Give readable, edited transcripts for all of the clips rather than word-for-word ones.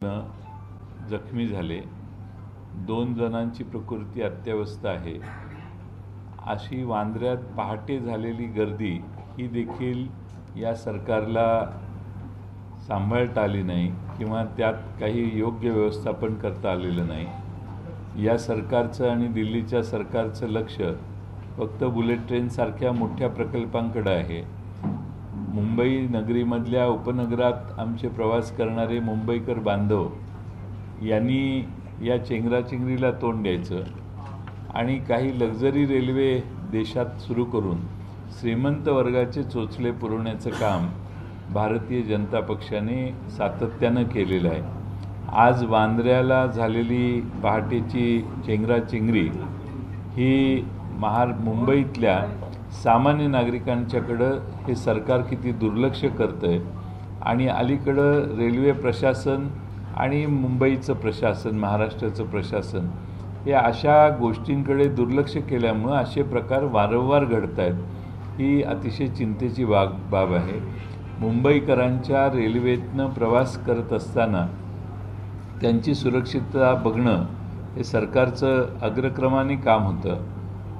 जखमी झाले, 2 जणांची प्रकृती अत्यवस्थ आहे। अशी वांद्र्यात पहाटे झालेली गर्दी ही देखील या सरकारला सांभाळता आली नाही किंवा त्यात काही योग्य व्यवस्थापन करता आलेलं नाही। या सरकारचं आणि दिल्लीच्या सरकारचं लक्ष फक्त बुलेट ट्रेनसारख्या मोठ्या प्रकल्पांकडे आहे। मुंबई नगरीमधल्या उपनगरात आमचे प्रवास करणारे मुंबईकर बांधव यांनी या चेंगराचेंगरीला तोंड द्यायचं आणि काही लक्झरी रेल्वे देशात सुरू करून श्रीमंत वर्गाचे चोचले पुरवण्याचं काम भारतीय जनता पक्षाने सातत्यानं केलेलं आहे। आज वांद्र्याला झालेली पहाटेची चेंगराचेंगरी ही मुंबईतल्या सामान्य नागरिकांच्याकडं हे सरकार किती दुर्लक्ष करतंय आणि अलीकडं रेल्वे प्रशासन आणि मुंबईचं प्रशासन, महाराष्ट्राचं प्रशासन हे अशा गोष्टींकडे दुर्लक्ष केल्यामुळं असे प्रकार वारंवार घडत आहेत। ही अतिशय चिंतेची बाब आहे। मुंबईकरांच्या रेल्वेतनं प्रवास करत असताना त्यांची सुरक्षितता बघणं हे सरकारचं अग्रक्रमाने काम होतं,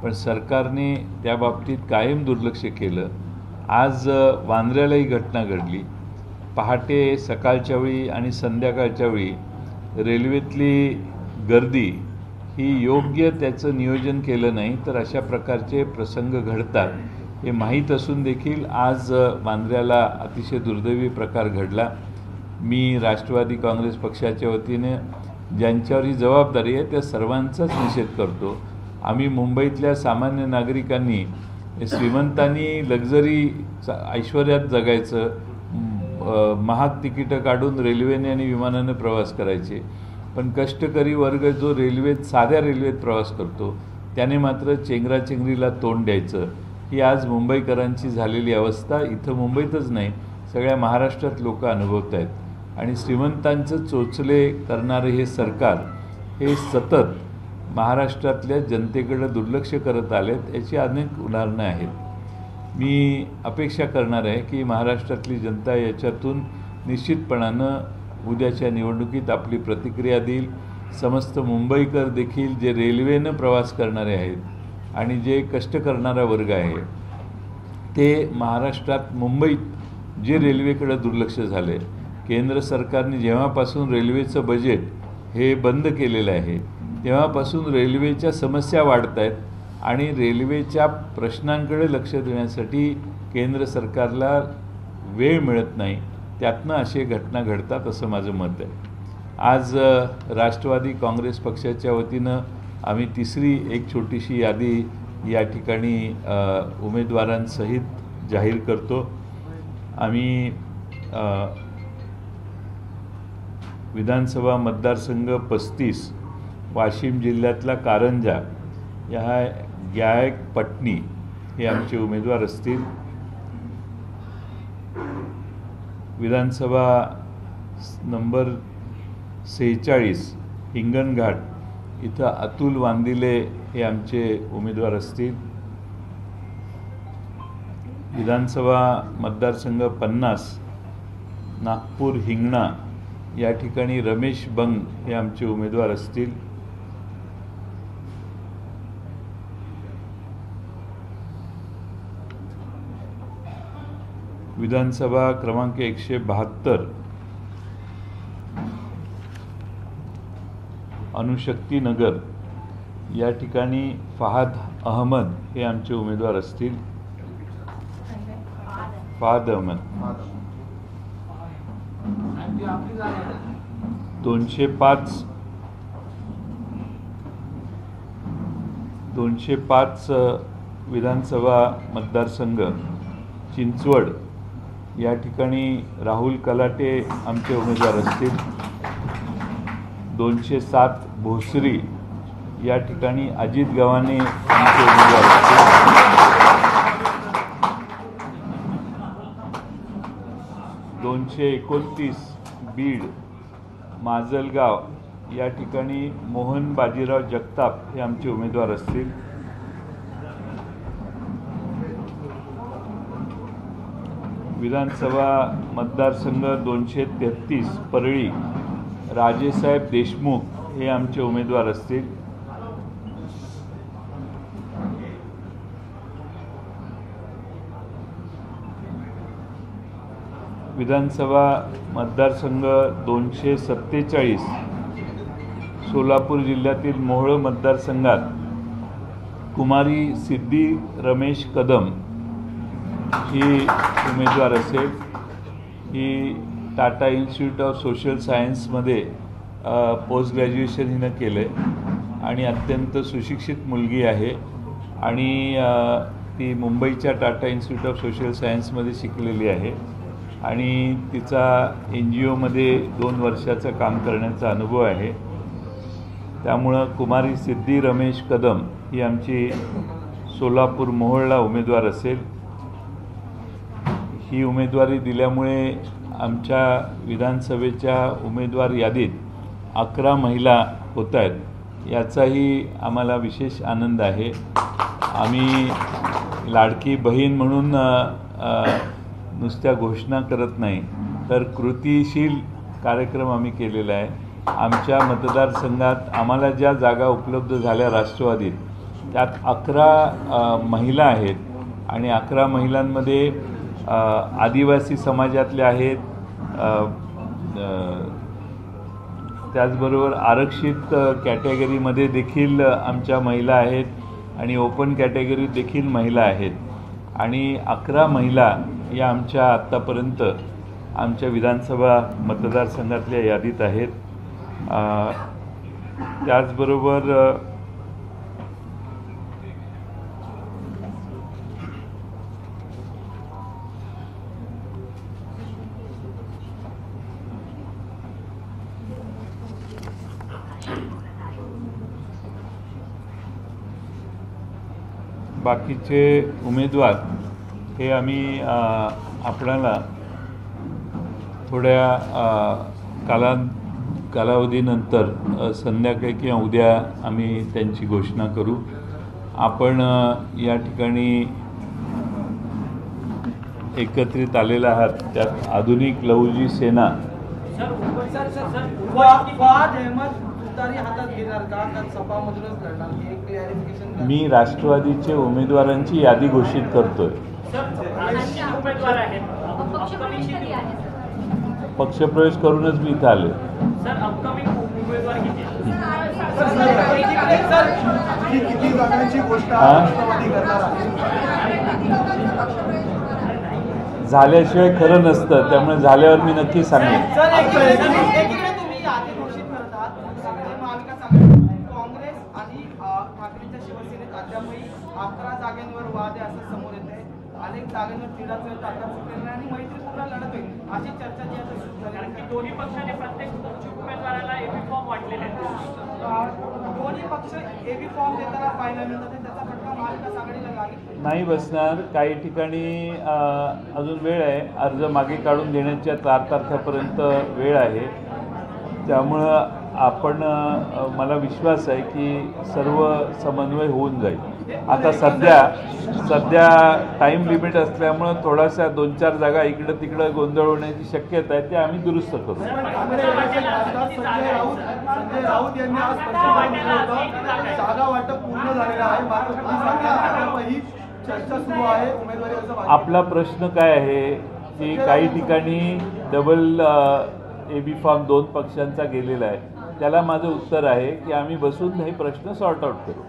पण सरकारने त्या बाबतीत कायम दुर्लक्ष केलं। आज वांद्र्याला ही घटना घडली। पहाटे सकाळच्या वेळी आणि संध्याकाळच्या वेळी रेल्वेतली गर्दी ही योग्य त्याचं नियोजन केलं नाही तर अशा प्रकारचे प्रसंग घडतात हे माहीत असून देखील आज वांद्र्याला अतिशय दुर्दैवी प्रकार घडला। मी राष्ट्रवादी काँग्रेस पक्षाच्या वतीने ज्यांच्यावर ही जबाबदारी आहे त्या सर्वांचाच निषेध करतो। आम्ही मुंबईतल्या सामान्य नागरिकांनी श्रीमंतांनी लक्झरी ऐश्वर्यात जगायचं, महाग तिकीटं काढून रेल्वेने आणि विमानाने प्रवास करायचे, पण कष्टकरी वर्ग जो साध्या रेल्वेत प्रवास करतो त्याने मात्र चेंगराचेंगरीला तोंड द्यायचं। ही आज मुंबईकरांची झालेली अवस्था इथं मुंबईतच नाही सगळ्या महाराष्ट्रात लोक अनुभवत आहेत आणि श्रीमंतांचं चोचले करणारे हे सरकार हे सतत महाराष्ट्रातल्या जनतेकडे दुर्लक्ष करत आलेत। याची अनेक उदाहरणं आहेत। मी अपेक्षा करणार आहे की महाराष्ट्रातली जनता याच्यातून निश्चितपणानं उद्याच्या निवडणुकीत आपली प्रतिक्रिया देईल। समस्त मुंबईकर देखील जे रेल्वेनं प्रवास करणारे आहेत आणि जे कष्ट करणारा वर्ग आहे ते महाराष्ट्रात मुंबईत जे रेल्वेकडे दुर्लक्ष झाले, केंद्र सरकारने जेव्हापासून रेल्वेचं बजेट हे बंद केलेलं आहे तेव्हापासून रेल्वेच्या समस्या वाढत आहेत आणि रेल्वेच्या प्रश्नांकडे लक्ष देण्यासाठी केंद्र सरकारला वेळ मिळत नाही, त्यातनं असे घटना घडतात असं माझं मत आहे। आज राष्ट्रवादी काँग्रेस पक्षाच्या वतीनं आम्ही तिसरी एक छोटीशी यादी या ठिकाणी उमेदवारांसहित जाहीर करतो। आम्ही विधानसभा मतदारसंघ 35 वाशिम जिल्ह्यातला कारंजा या गायक पटणी हे आमचे उमेदवार असतील। विधानसभा नंबर 46 हिंगणघाट इथं अतुल वांदिले हे आमचे उमेदवार असतील। विधानसभा मतदारसंघ 50 नागपूर हिंगणा या ठिकाणी रमेश बंग हे आमचे उमेदवार असतील। विधानसभा क्रमांक 172 अणुशक्ती नगर या ठिकाणी फहाद अहमद हे आमचे उमेदवार असतील। फहाद अहमद 205 विधानसभा मतदारसंघ चिंचवड या ठिकाणी राहुल कलाटे आमचे उमेदवार असतील। 207 भोसरी या ठिकाणी अजित गव्हाणे आमचे उमेदवार असतील। 229 बीड माजलगाव या ठिकाणी मोहन बाजीराव जगताप हे आमचे उमेदवार असतील। विधानसभा मतदारसंघ 233 परळी राजेसाहेब देशमुख हे आमचे उमेदवार असतील। विधानसभा मतदारसंघ 247 सोलापूर जिल्ह्यातील मोहोळ मतदारसंघात कुमारी सिद्धी रमेश कदम ही उमेदवार असेल। ही टाटा इन्स्टिट्यूट ऑफ सोशल सायन्समध्ये पोस्ट ग्रॅज्युएशन हिनं केलं आहे आणि अत्यंत सुशिक्षित मुलगी आहे आणि ती मुंबईच्या टाटा इन्स्टिट्यूट ऑफ सोशल सायन्समध्ये शिकलेली आहे आणि तिचा NGOमध्ये 2 वर्षाचं काम करण्याचा अनुभव आहे। त्यामुळं कुमारी सिद्धी रमेश कदम ही आमची सोलापूर मोहोळला उमेदवार असेल। ही उमेदवारी दिल्यामुळे आमच्या विधानसभेच्या उमेदवार यादीत 11 महिला होत आहेत, याचाही आम्हाला विशेष आनंद आहे। आम्ही लाडकी बहीण म्हणून नुसत्या घोषणा करत नाही, तर कृतीशील कार्यक्रम आम्ही केलेला आहे। आमच्या मतदारसंघात आम्हाला ज्या जागा उपलब्ध झाल्या राष्ट्रवादीत, त्यात 11 महिला आहेत आणि 11 महिलांमध्ये आदिवासी समाजातल्या आहेत, त्याचबरोबर आरक्षित कॅटेगरीमध्ये देखील आमच्या महिला आहेत आणि ओपन कॅटेगरीत देखील महिला आहेत आणि 11 महिला या आमच्या आत्तापर्यंत आमच्या विधानसभा मतदारसंघातल्या यादीत आहेत। त्याचबरोबर बाकीचे उमेदवार हे आम्ही आपल्याला थोड्या कालावधीनंतर संध्याकाळी किंवा उद्या आम्ही त्यांची घोषणा करू। आपण या ठिकाणी एकत्रित आलेला आहात, त्यात आधुनिक लहुजी सेना मी राष्ट्रवादीचे उमेदवारांची यादी घोषित करतोय। पक्षप्रवेश करूनच मी इथं आले। झाल्याशिवाय खरं नसतं, त्यामुळे झाल्यावर मी नक्की सांगेन। अनेक जागांवर तिढाचं ताकद आणि मैत्रीपूर्ण लढत होईल अशी चर्चा जी आहे कारण की दोन्ही पक्षाने प्रत्येक उमेदवाराला एबी फॉर्म वाटलेले आहेत। दोन्ही पक्ष एबी फॉर्म देताना पाहायला मिळतात, त्याचा फटका महाविकास आघाडीला लागेल नाही बसणार। काही ठिकाणी अजून वेळ आहे, अर्ज मागे काढून देण्याच्या 4 तारखेपर्यंत वेळ आहे, त्यामुळं आपण मला विश्वास आहे की सर्व समन्वय होऊन जाईल। आता सध्या टाईम लिमिट असल्यामुळं थोडासा 2-4 जागा इकडं तिकडं गोंधळ होण्याची शक्यता आहे, ते आम्ही दुरुस्त करू। संजय राऊत यांनी आज जागा वाटप पूर्ण झालेलं आहे, मात्र ही चर्चा सुरू आहे उमेदवारी। आपला प्रश्न काय आहे की काही ठिकाणी डबल एबी फॉर्म 2 पक्षांचा गेलेला आहे, त्याला माझं उत्तर आहे की आम्ही बसून हे प्रश्न सॉर्ट आउट करू।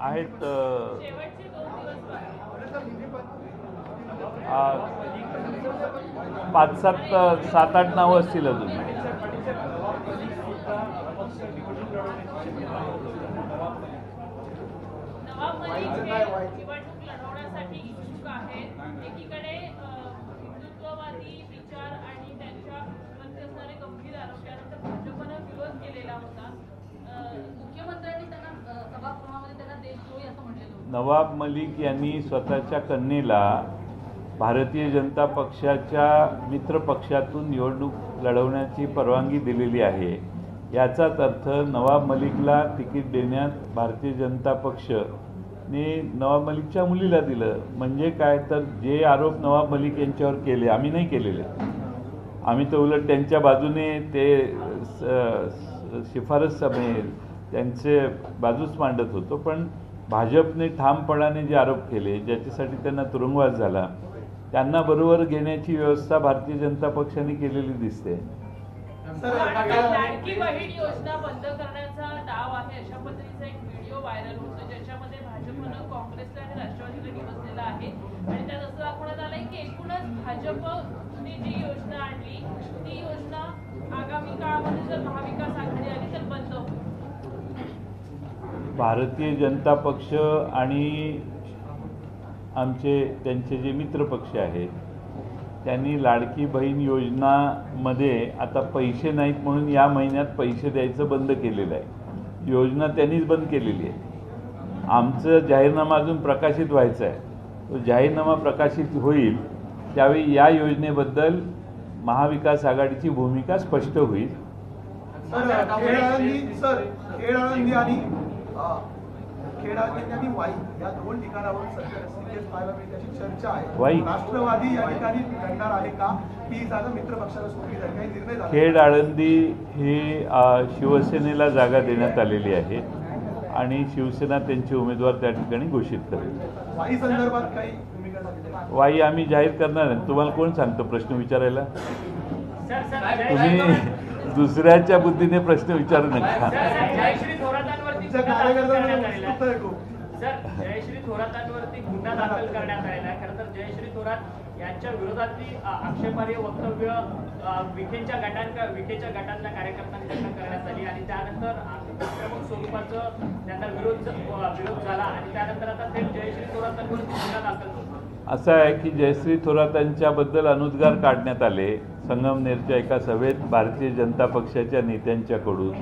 आहेत 5-7-8 नावं असतील अजून। एकीकडे हिंदुत्ववादी विचार आणि त्यांच्या असणारे गंभीर आरोग्यानंतर भाजपनं विरोध केलेला होता। मुख्यमंत्र्यांनी त्यांना सभागृहामध्ये त्यांना देशद्रोही असं म्हटलेलं होतं। नवाब मलिक यांनी स्वतःच्या कन्येला भारतीय जनता पक्षाच्या मित्र पक्षातून निवडणूक लढवण्याची परवानगी दिलेली आहे। याचाच अर्थ नवाब मलिकला तिकीट देण्यात भारतीय जनता पक्ष नवाब मलिकच्या मुलीला दिलं. म्हणजे काय तर जे आरोप नवाब मलिक यांच्यावर केले आम्ही नाही केलेले. आम्ही तर उलट त्यांच्या बाजूने ते शिफारस समेत त्यांचे बाजूच मांडत होतो. पण भाजपने ठामपणाने जे आरोप केले, ज्याच्यासाठी त्यांना तुरुंगवास झाला, त्यांना बरोबर घेण्याची व्यवस्था भारतीय जनता पक्षाने केलेली दिसते. लाडकी बहीण योजना बंद करण्याचा डाव आहे अशा पद्धतीचा एक व्हिडिओ व्हायरल होतो, ज्याच्यामध्ये भाजपनं काँग्रेसला आणि राष्ट्रवादीला डिवचलेला आहे. आणि त्यात असं दाखवण्यात आलंय की एकूणच भाजपने जी योजना आणली ती योजना आगामी काळामध्ये जर महाविकास आघाडी आली तर बंद होईल. भारतीय जनता पक्ष आणि त्यांचे जे मित्र पक्ष आहेत त्यांनी लाडकी बहीण योजनामध्ये आता पैसे नाहीत म्हणून या महिन्यात पैसे द्यायचं बंद केलेलं आहे. योजना त्यांनीच बंद केलेली आहे. आमचं जाहीरनामा अजून प्रकाशित व्हायचा आहे. तो जाहीरनामा प्रकाशित होईल त्यावेळी या योजनेबद्दल महाविकास आघाडीची भूमिका स्पष्ट होईल. खेड आणि वाई या दोन ठिकाणावर सरकार पाहायला मिळण्याची चर्चा आहे. वाई राष्ट्रवादी या ठिकाणी लढणार आहे का? ही जागा मित्र पक्षाला सोडली जाईल, काही निर्णय झाला? खेड आळंदी ही शिवसेनेला जागा देण्यात आलेली आहे आणि शिवसेना त्यांचे उमेदवार त्या ठिकाणी घोषित करेल. वाई संदर्भात काही भूमिका झाली? वाई आम्ही जाहीर करणार आहे. तुम्हाला कोण सांगतो प्रश्न विचारायला? तुम्ही दुसऱ्याच्या बुद्धीने प्रश्न विचारू नका. जयश्री थोरातांवरती गुन्हा दाखल करण्यात आलेला आहे. खरं तर जयश्री थोरात यांच्या विरोधातली आक्षेपार्ह वक्तव्य विखेच्या गटातल्या कार्यकर्त्यांनी त्यांना करण्यात आली आणि त्यानंतर आक्रमक स्वरूपाचं त्यांना विरोध झाला आणि त्यानंतर आता थेट जयश्री थोरातांवरती गुन्हा दाखल होतो. असं आहे की जयश्री थोरातांच्याबद्दल अनुद्गार काढण्यात आले संगमनेरच्या एका सभेत भारतीय जनता पक्षाच्या नेत्यांच्याकडून.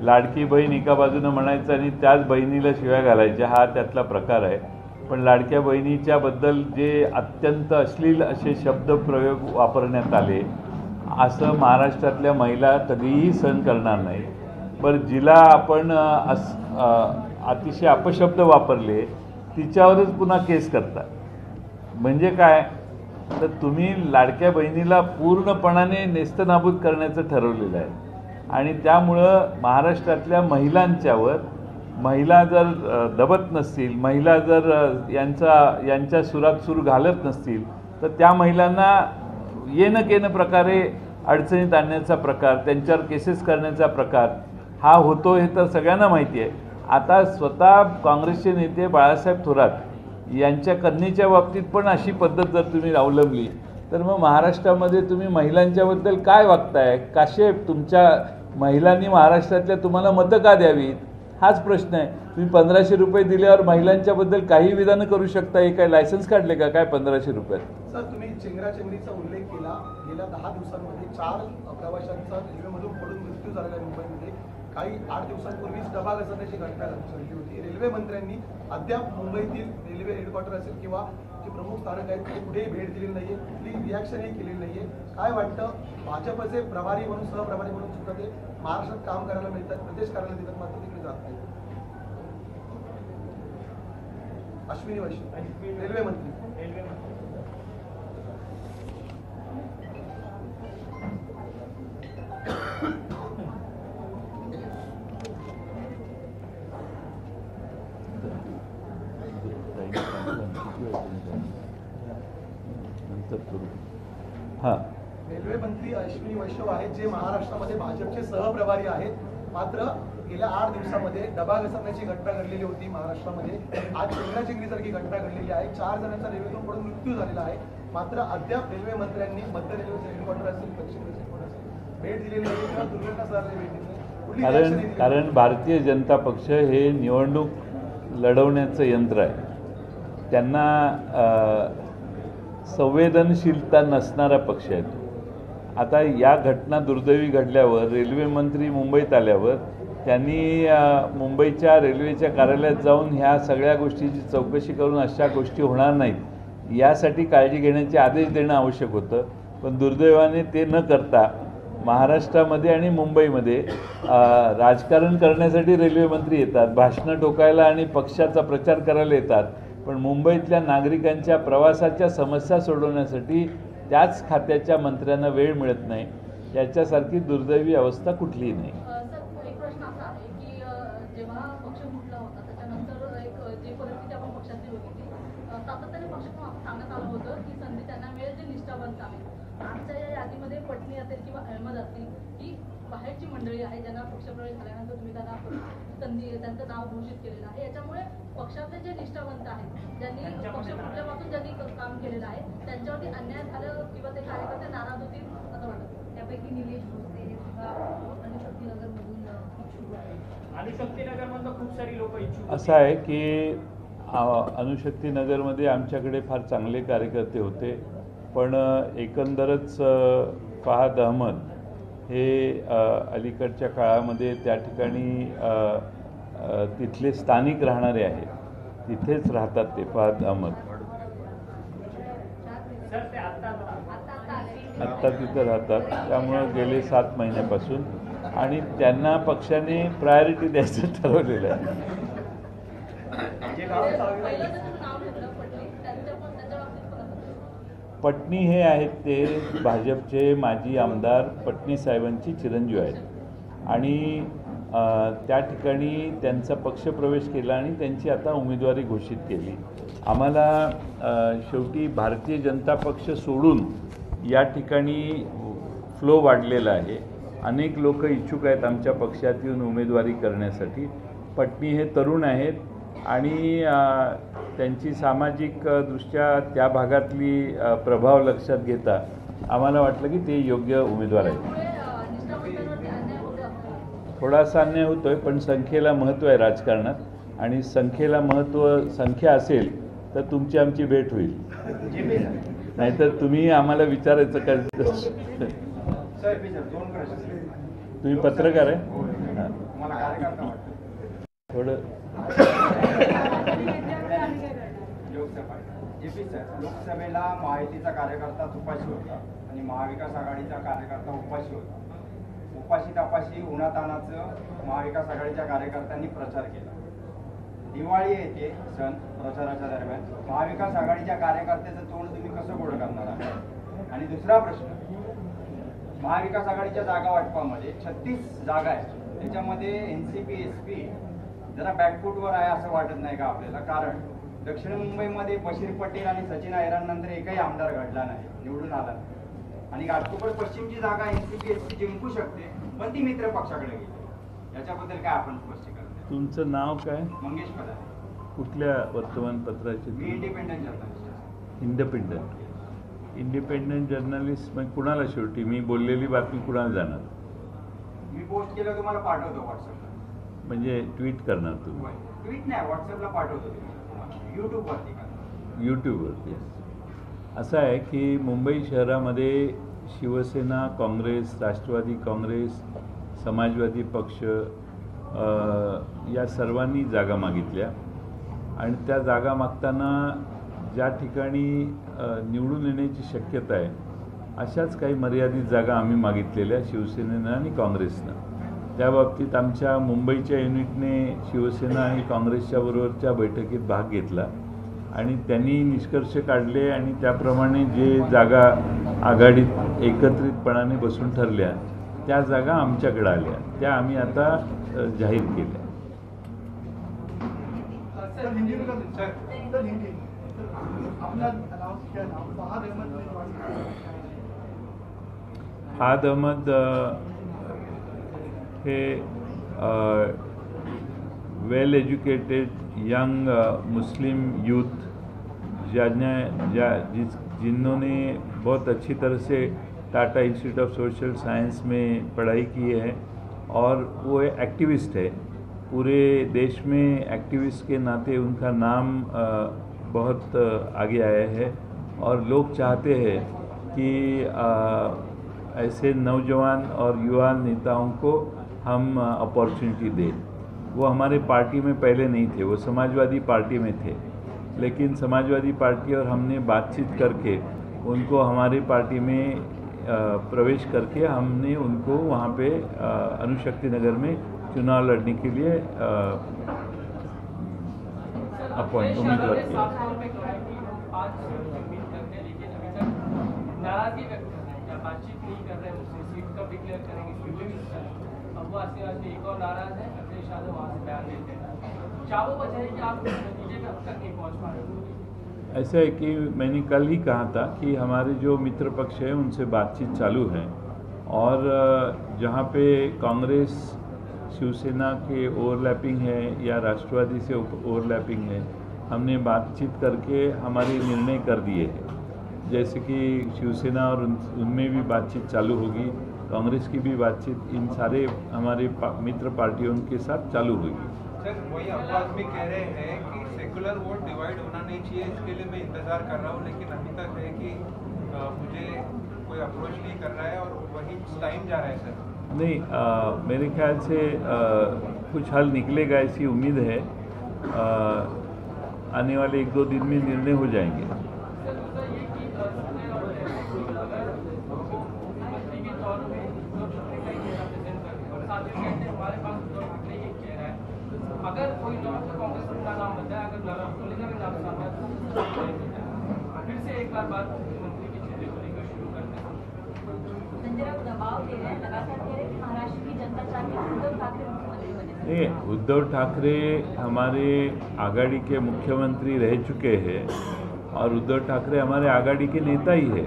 लाडकी बहीण एका बाजूनं म्हणायचं आणि त्याच बहिणीला शिव्या घालायच्या, हा त्यातला प्रकार आहे. पण लाडक्या बहिणीच्या बद्दल जे अत्यंत अश्लील असे शब्दप्रयोग वापरण्यात आले असं महाराष्ट्रातल्या महिला कधीही सहन करणार नाही. पण जिला आपण अतिशय अपशब्द वापरले तिच्यावरच पुन्हा केस करतात. म्हणजे काय तर तुम्ही लाडक्या बहिणीला पूर्णपणाने नेस्तनाबूत करण्याचं ठरवलेलं आहे आणि त्यामुळं महाराष्ट्रातल्या महिलांच्यावर महिला जर दबत नसतील, महिला जर यांच्या सुरात सूर घालत नसतील तर त्या महिलांना येणं केनं प्रकारे अडचणीत आणण्याचा प्रकार, त्यांच्यावर केसेस करण्याचा प्रकार हा होतो हे तर सगळ्यांना माहिती आहे. आता स्वतः काँग्रेसचे नेते बाळासाहेब थोरात यांच्या कन्येच्या बाबतीत पण अशी पद्धत जर तुम्ही अवलंबली तर मग महाराष्ट्रामध्ये तुम्ही महिलांच्याबद्दल काय वागताय? कसे तुमच्या महिलांनी महाराष्ट्रातल्या तुम्हाला मतं का द्यावीत हाच प्रश्न आहे. तुम्ही 1500 रुपये दिल्यावर महिलांच्याबद्दल काही विधानं करू शकता. हे काय लायसन्स काढले का काय 1500 रुपयात? सर, तुम्ही चेंगराचेंगरीचा उल्लेख केला. गेल्या 10 दिवसांमध्ये 4 प्रवाशांचा रेल्वेमधून पडून मृत्यू झालेला आहे मुंबईमध्ये. काही 8 दिवसांपूर्वीच डबा घसरण्याची घटना घडली होती. रेल्वे मंत्र्यांनी अद्याप मुंबईतील रेल्वे हेडक्वार्टर असेल किंवा जे प्रमुख स्थानक आहेत ते कुठेही भेट दिलेली नाहीये, कुठली रिॲक्शनही केलेली नाहीये. काय वाटतं, भाजपचे प्रभारी म्हणून सहप्रभारी म्हणून सुद्धा ते महाराष्ट्रात काम करायला मिळतात, प्रदेश कार्यालय देतात, मात्र तिकडे जात नाही? अश्विनी वैष्णव रेल्वे मंत्री. रेल्वे मंत्री अश्विनी वैष्णव आहेत जे महाराष्ट्रामध्ये भाजपचे सहप्रभारी आहेत. मात्र गेल्या 8 दिवसामध्ये डबा घसरण्याची घटना घडलेली होती महाराष्ट्रामध्ये. आज चेंगराचेंगरीसारखी घटना घडलेली आहे. 4 जणांचा रेल्वेतून पडून मृत्यू झालेला आहे. मात्र अद्याप रेल्वे मंत्र्यांनी मध्य रेल्वेचे हेडक्वार्टर असेल, पश्चिम रेल्वे हेडक्वार्टर असेल, भेट दिलेली नाही किंवा दुर्घटना स्थळाला भेट दिली. कारण भारतीय जनता पक्ष हे निवडणूक लढवण्याचं यंत्र आहे. त्यांना संवेदनशीलता नसणारा पक्ष आहे. आता या घटना दुर्दैवी घडल्यावर रेल्वे मंत्री मुंबईत आल्यावर त्यांनी मुंबईच्या रेल्वेच्या कार्यालयात जाऊन ह्या सगळ्या गोष्टीची चौकशी करून अशा गोष्टी होणार नाहीत यासाठी काळजी घेण्याचे आदेश देणं आवश्यक होतं. पण दुर्दैवाने ते न करता महाराष्ट्रामध्ये आणि मुंबईमध्ये राजकारण करण्यासाठी रेल्वे मंत्री येतात, भाषणं ठोकायला आणि पक्षाचा प्रचार करायला येतात, पण मुंबईतल्या नागरिकांच्या प्रवासाच्या समस्या सोडवण्यासाठी त्याच खात्याच्या मंत्र्यांना वेळ मिळत नाही. याच्यासारखी दुर्दैवी अवस्था कुठलीही नाही. सर, एक प्रश्न असा आहे की जेव्हा पक्ष फुटला होता त्याच्यानंतर एक जी परिस्थिती आपण पक्षातली होती ती सातत्याने पक्षातून सांगण्यात आलं होतं की संधी त्यांना मिळेल जे निष्ठावंत आहे. आजच्या या यादीमध्ये पटणी असेल किंवा अहमद असतील ही बाहेरची मंडळी आहे ज्यांना पक्षप्रवेश झाल्यानंतर तुम्ही त्यांना संधी त्यांचं नाव घोषित केलेलं आहे. याच्यामुळे पक्षातले जे निष्ठावंत आहेत ज्यांनी पक्ष फुटल्यापासून ज्यांनी काम केलेलं आहे त्यांच्यावरती अन्याय झालं किंवा ते कार्यकर्ते नाराज होतील असं वाटतं. त्यापैकी निलेश भोसले हे सुद्धा आणि शक्तीनगरमधून इच्छुक आहेत आणि शक्तीनगरमधून खूप सारी लोक इच्छुक असं आहे की अणुशक्तीनगरमध्ये आमच्याकडे फार चांगले कार्यकर्ते होते, पण एकंदरच फहाद अहमद हे अलीकडच्या काळामध्ये त्या ठिकाणी तिथले स्थानिक राहणारे आहेत, तिथेच राहतात ते फहाद अहमद. सर ते आत्ता तिथं राहतात, त्यामुळं गेले 7 महिन्यापासून, आणि त्यांना पक्षाने प्रायोरिटी द्यायचं ठरवलेलं आहे. पहिलं जर तुम्ही नाव घेतलं पटणी त्यांच्या बाबतीत पण असं पटणी हे आहेत ते भाजपचे माजी आमदार पटणी साहेबांची चिरंजीव आहेत, आणि त्या ठिकाणी त्यांचा पक्षप्रवेश केला आणि त्यांची आता उमेदवारी घोषित केली. आम्हाला शेवटी भारतीय जनता पक्ष सोडून या ठिकाणी फ्लो वाढलेला आहे. अनेक लोक इच्छुक आहेत आमच्या पक्षात येऊन उमेदवारी करण्यासाठी. पटणी हे तरुण आहेत आणि त्यांची सामाजिक दृष्ट्या त्या भागातली प्रभाव लक्षात घेता आम्हाला वाटलं की ते योग्य उमेदवार आहेत. थोडासा अन्याय होतोय, पण संख्येला महत्त्व आहे राजकारणात, आणि संख्येला महत्त्व संख्या असेल तर तुमची आमची भेट होईल, नाहीतर तुम्ही आम्हाला विचारायचं काय. तुम्ही पत्रकार आहे थोडं लोकसभेला महायुतीचा कार्यकर्ता उपाशी होता आणि महाविकास आघाडीचा कार्यकर्ता उपाशी होता. उपाशी तापाशी उन्हातानाचं महाविकास आघाडीच्या कार्यकर्त्यांनी प्रचार केला. दिवाळी येते सण प्रचाराच्या दरम्यान महाविकास आघाडीच्या कार्यकर्त्याचं तोंड तुम्ही कसं गोड करणार आहात? आणि दुसरा प्रश्न, महाविकास आघाडीच्या जागा वाटपामध्ये 36 जागा आहेत, त्याच्यामध्ये NCP SP जरा बॅकफूटवर आहे असं वाटत नाही का आपल्याला? कारण दक्षिण मुंबईमध्ये बशीर पटेल आणि सचिन अहिरांनंतर एकही आमदार घडला नाही, निवडून आला नाही. आणि घाटकोपर पश्चिमची जागा NCP SP जिंकू शकते, पण ती मित्र पक्षाकडे गेली. याच्याबद्दल काय आपण स्पष्टीकरण द्या. तुमचं नाव काय? मंगेश पदारे. कुठल्या वर्तमानपत्राचे? मी इंडिपेंडंट जर्नलिस्ट. इंडिपेंडंट जर्नलिस्ट मग कुणाला शेवटी मी बोललेली बातमी कुणाला जाणार? मी पोस्ट केलं तुम्हाला पाठवतो व्हॉट्सअपला. म्हणजे ट्विट करणार तुम्ही? ट्विट नाही, व्हॉट्सअपला पाठवतो तुम्हाला, यूट्यूबवरती करतो. यूट्यूबवरती. असं आहे की मुंबई शहरामध्ये शिवसेना, काँग्रेस, राष्ट्रवादी काँग्रेस, समाजवादी पक्ष या सर्वांनी जागा मागितल्या, आणि त्या जागा मागताना ज्या ठिकाणी निवडून येण्याची शक्यता आहे अशाच काही मर्यादित जागा आम्ही मागितलेल्या शिवसेनेनं आणि काँग्रेसनं. त्या बाबतीत आमच्या मुंबईच्या युनिटने शिवसेना आणि काँग्रेसच्या बरोबरच्या बैठकीत भाग घेतला आणि त्यांनी निष्कर्ष काढले, आणि त्याप्रमाणे जे जागा आघाडीत एकत्रितपणाने बसून ठरल्या त्या जागा आमच्याकडे आल्या, त्या आम्ही आता जाहीर केल्या. फहाद अहमद हे well educated young Muslim youth जिन्होंने बहुत अच्छी तरह से Tata Institute of Social Science में पढ़ाई की है, और वो एक्टिविस्ट है. पूरे देश में एक्टिविस्ट के नाते उनका नाम बहुत आगे आया है, और लोग चाहते हैं कि ऐसे नौजवान और युवा नेताओं को हम अपॉर्चुनिटी दें. वो हमारे पार्टी में पहले नहीं थे, वो समाजवादी पार्टी में थे, लेकिन समाजवादी पार्टी और हमने बातचीत करके उनको हमारी पार्टी में प्रवेश करके हमने उनको वहाँ पे अणुशक्ति नगर में चुनाव लड़ने के लिए अपॉइंट उम्मीदवार किया। नाराजगी व्यक्त कर रहे हैं या बातचीत नहीं कर रहे हैं, उससे सीट कब डिक्लेयर करेंगे इसकी भी अब वो आसियाबाद में एक और नाराज है, अखिलेश यादव वहाँ से बयान देते हैं। क्या वो वजह है कि आप नतीजे में अब तक नहीं पहुँच पा रहे हो? ऐसा है कि मैंने कल ही कहा था कि हमारे जो मित्र पक्ष है उनसे बातचीत चालू है, और जहाँ पे कांग्रेस शिवसेना के ओवरलैपिंग है या राष्ट्रवादी से ओवरलैपिंग है, हमने बातचीत करके हमारे निर्णय कर दिए हैं। जैसे कि शिवसेना और उनमें भी बातचीत चालू होगी, कांग्रेस की भी बातचीत इन सारे हमारे मित्र पार्टियों के साथ चालू होगी। सर, वही अब्बास भी कह रहे हैं कि सेकुलर वोट डिवाइड होना नहीं चाहिए, इसके लिए मैं इंतजार कर रहा हूँ, लेकिन अभी तक है कि मुझे कोई अप्रोच नहीं कर रहा है और वही टाइम जा रहा है सर। नहीं, मेरे ख्याल से कुछ हल निकलेगा ऐसी उम्मीद है। आने वाले 1-2 दिन में निर्णय हो जाएंगे। अगर कोई कांग्रेस का नाम बनता है, अगर नरेंद्र का भी नाम सामने आता है, फिर से एक बार बात मुख्यमंत्री की चीजें को लेकर शुरू करते हैं। संजय राउत दबाव दे रहे हैं, लगातार कह रहे हैं कि महाराष्ट्र की जनता चाहती है उद्धव ठाकरे मुख्यमंत्री बने। नहीं, उद्धव ठाकरे हमारे आघाड़ी के मुख्यमंत्री रह चुके हैं और उद्धव ठाकरे हमारे आघाड़ी के नेता ही है।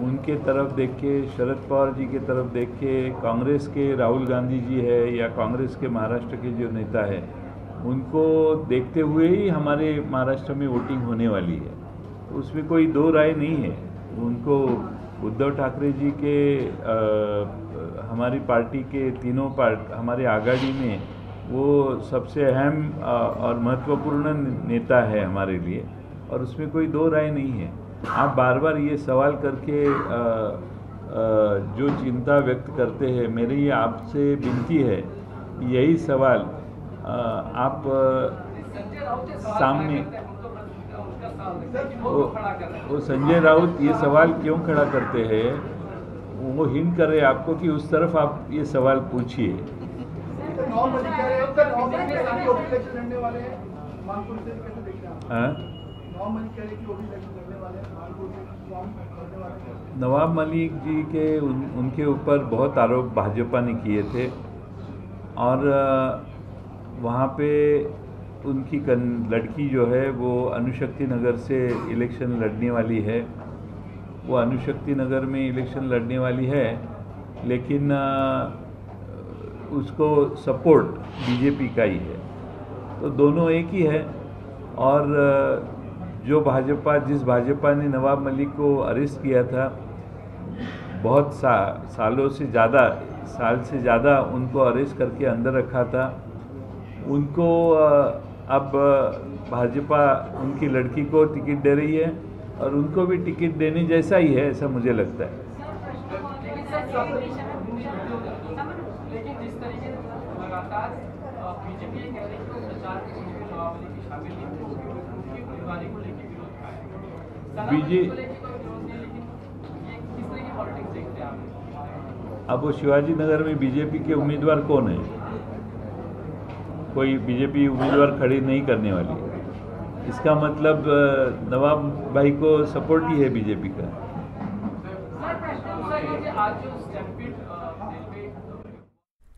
उनके तरफ देख के, शरद पवार जी के तरफ देख के, कांग्रेस के राहुल गांधी जी है या कांग्रेस के महाराष्ट्र के जो नेता है, उनको देखते हुए ही हमारे महाराष्ट्र में वोटिंग होने वाली है। तो उसमें कोई दो राय नहीं है। उनको उद्धव ठाकरे जी के हमारी पार्टी के तीनों हमारे आघाड़ी में वो सबसे अहम और महत्वपूर्ण नेता है हमारे लिए, और उसमें कोई दो राय नहीं है। आप बार बार ये सवाल करके जो चिंता व्यक्त करते हैं, मेरी आपसे विनती है कि यही सवाल आप सामने वो संजय राउत ये सवाल क्यों खड़ा करते हैं, वो हिंट कर रहे हैं आपको कि उस तरफ आप ये सवाल पूछिए। नवाब मलिक जी के उनके ऊपर बहुत आरोप भाजपा ने किए थे, और वहाँ पे उनकी लड़की जो है वो अणुशक्ति नगर से इलेक्शन लड़ने वाली है। वो अणुशक्ति नगर में इलेक्शन लड़ने वाली है, लेकिन उसको सपोर्ट बीजेपी का ही है। तो दोनों एक ही है। और जिस भाजपा ने नवाब मलिक को अरेस्ट किया था, बहुत साल से ज़्यादा उनको अरेस्ट करके अंदर रखा था, उनको अब भाजपा उनकी लड़की को टिकट दे रही है, और उनको भी टिकट देने जैसा ही है, ऐसा मुझे लगता है। लेकिन जिस तरीके से लगातार बीजेपी ये कह रही है कि वो प्रचार के लिए नवाब मलिक की शामिल नहीं थी, उनकी परिवार को लेकर विरोध का है। अब वो शिवाजी नगर में बीजेपी के उम्मीदवार कौन है? कोई बीजेपी उम्मीदवार खड़ी नहीं करने वाली है। इसका मतलब नवाब भाई को सपोर्ट ही है बीजेपी का। आज जो